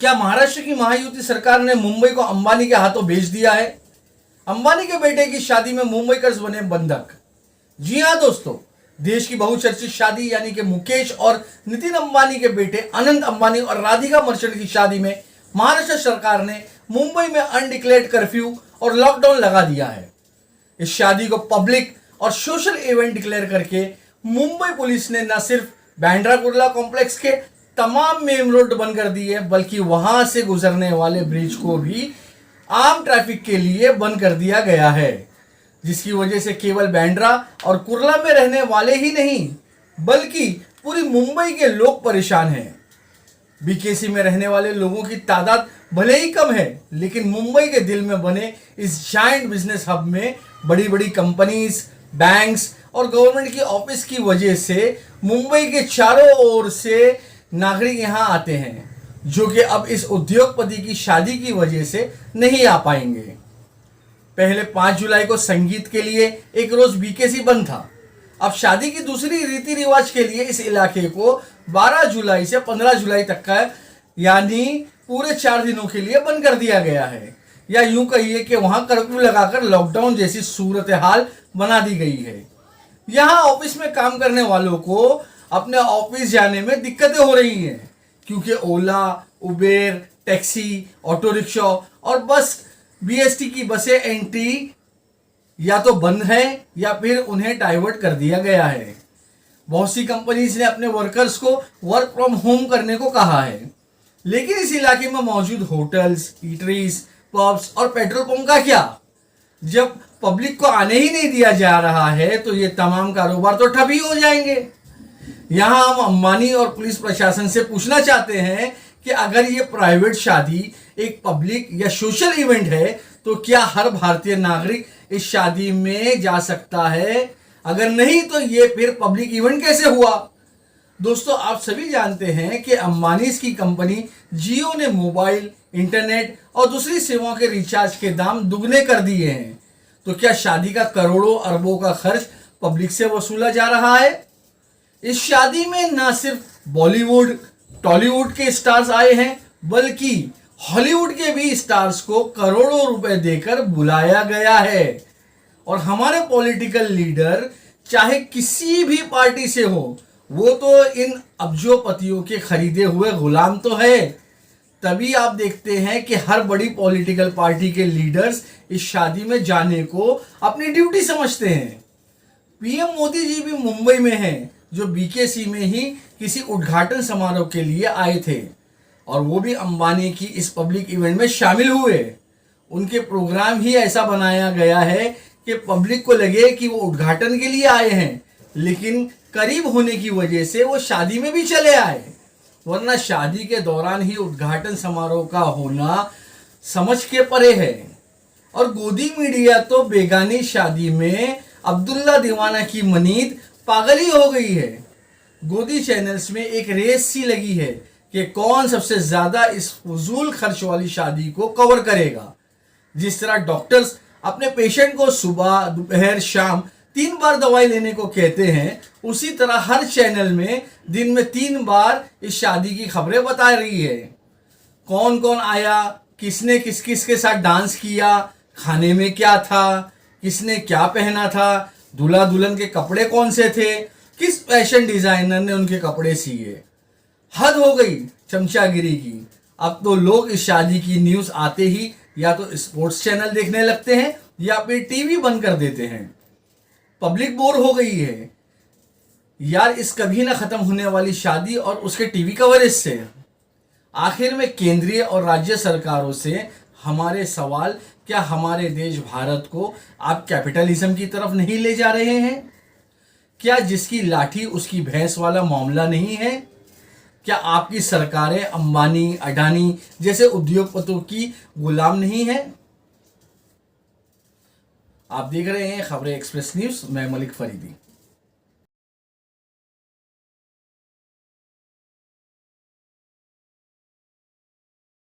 क्या महाराष्ट्र की महायुति सरकार ने मुंबई को अंबानी के हाथों बेच दिया है? अंबानी के बेटे की शादी में मुंबईकर्स बने बंधक। जी हां दोस्तों, देश की बहुचर्चित शादी यानी कि मुकेश और नितिन अंबानी के बेटे अनंत अंबानी और राधिका मर्चेंट की शादी में महाराष्ट्र सरकार ने मुंबई में अनडिक्लेयर्ड कर्फ्यू और लॉकडाउन लगा दिया है। इस शादी को पब्लिक और सोशल इवेंट डिक्लेयर करके मुंबई पुलिस ने न सिर्फ बांद्रा कुर्ला कॉम्प्लेक्स के तमाम मेन रोड बंद कर दिए, बल्कि वहां से गुजरने वाले ब्रिज को भी आम ट्रैफिक के लिए बंद कर दिया गया है, जिसकी वजह से केवल बांद्रा और कुर्ला में रहने वाले ही नहीं बल्कि पूरी मुंबई के लोग परेशान हैं। बीकेसी में रहने वाले लोगों की तादाद भले ही कम है, लेकिन मुंबई के दिल में बने इस जायंट बिजनेस हब में बड़ी बड़ी कंपनीज, बैंक्स और गवर्नमेंट की ऑफिस की वजह से मुंबई के चारों ओर से नागरिक यहां आते हैं, जो कि अब इस उद्योगपति की शादी की वजह से नहीं आ पाएंगे। पहले 5 जुलाई को संगीत के लिए एक रोज बीकेसी बंद था। अब शादी की दूसरी रीति रिवाज के लिए इस इलाके को 12 जुलाई से 15 जुलाई तक का यानी पूरे 4 दिनों के लिए बंद कर दिया गया है, या यूं कहिए कि वहां कर्फ्यू लगाकर लॉकडाउन जैसी सूरत हाल बना दी गई है। यहां ऑफिस में काम करने वालों को अपने ऑफिस जाने में दिक्कतें हो रही हैं, क्योंकि ओला, उबेर, टैक्सी, ऑटो रिक्शा और बस बीएसटी की बसें एंट्री या तो बंद है या फिर उन्हें डाइवर्ट कर दिया गया है। बहुत सी कंपनीज ने अपने वर्कर्स को वर्क फ्रॉम होम करने को कहा है, लेकिन इस इलाके में मौजूद होटल्स, ईटरीज, पब्स और पेट्रोल पंप का क्या? जब पब्लिक को आने ही नहीं दिया जा रहा है तो ये तमाम कारोबार तो ठप ही हो जाएंगे। यहां हम अंबानी और पुलिस प्रशासन से पूछना चाहते हैं कि अगर ये प्राइवेट शादी एक पब्लिक या सोशल इवेंट है तो क्या हर भारतीय नागरिक इस शादी में जा सकता है? अगर नहीं तो ये फिर पब्लिक इवेंट कैसे हुआ? दोस्तों, आप सभी जानते हैं कि अंबानीज की कंपनी जियो ने मोबाइल, इंटरनेट और दूसरी सेवाओं के रिचार्ज के दाम दुगने कर दिए हैं। तो क्या शादी का करोड़ों अरबों का खर्च पब्लिक से वसूला जा रहा है? इस शादी में न सिर्फ बॉलीवुड, टॉलीवुड के स्टार्स आए हैं, बल्कि हॉलीवुड के भी स्टार्स को करोड़ों रुपए देकर बुलाया गया है। और हमारे पॉलिटिकल लीडर चाहे किसी भी पार्टी से हो, वो तो इन अब्जोपतियों के खरीदे हुए गुलाम तो है। तभी आप देखते हैं कि हर बड़ी पॉलिटिकल पार्टी के लीडर्स इस शादी में जाने को अपनी ड्यूटी समझते हैं। पीएम मोदी जी भी मुंबई में हैं, जो बीकेसी में ही किसी उद्घाटन समारोह के लिए आए थे, और वो भी अंबानी की इस पब्लिक इवेंट में शामिल हुए। उनके प्रोग्राम ही ऐसा बनाया गया है कि पब्लिक को लगे कि वो उद्घाटन के लिए आए हैं, लेकिन करीब होने की वजह से वो शादी में भी चले आए, वरना शादी के दौरान ही उद्घाटन समारोह का होना समझ के परे है। और गोदी मीडिया तो बेगानी शादी में अब्दुल्ला दीवाना की मनीत पागल ही हो गई है। गोदी चैनल्स में एक रेस सी लगी है कि कौन सबसे ज्यादा इस फजूल खर्च वाली शादी को कवर करेगा। जिस तरह डॉक्टर्स अपने पेशेंट को सुबह, दोपहर, शाम 3 बार दवाई लेने को कहते हैं, उसी तरह हर चैनल में दिन में 3 बार इस शादी की खबरें बता रही है। कौन कौन आया, किसने किस किस के साथ डांस किया, खाने में क्या था, किसने क्या पहना था, दूल्हा दुल्हन के कपड़े कौन से थे, किस फैशन डिजाइनर ने उनके कपड़े सिए। हद हो गई चमचागिरी की। अब तो लोग इस शादी की न्यूज आते ही या तो स्पोर्ट्स चैनल देखने लगते हैं या फिर टीवी बंद कर देते हैं। पब्लिक बोर हो गई है यार इस कभी ना खत्म होने वाली शादी और उसके टीवी कवरेज से। आखिर में केंद्रीय और राज्य सरकारों से हमारे सवाल, क्या हमारे देश भारत को आप कैपिटलिज्म की तरफ नहीं ले जा रहे हैं? क्या जिसकी लाठी उसकी भैंस वाला मामला नहीं है? क्या आपकी सरकारें अंबानी, अडानी जैसे उद्योगपतियों की गुलाम नहीं है? आप देख रहे हैं खबरें एक्सप्रेस न्यूज। मैं मलिक फरीदी।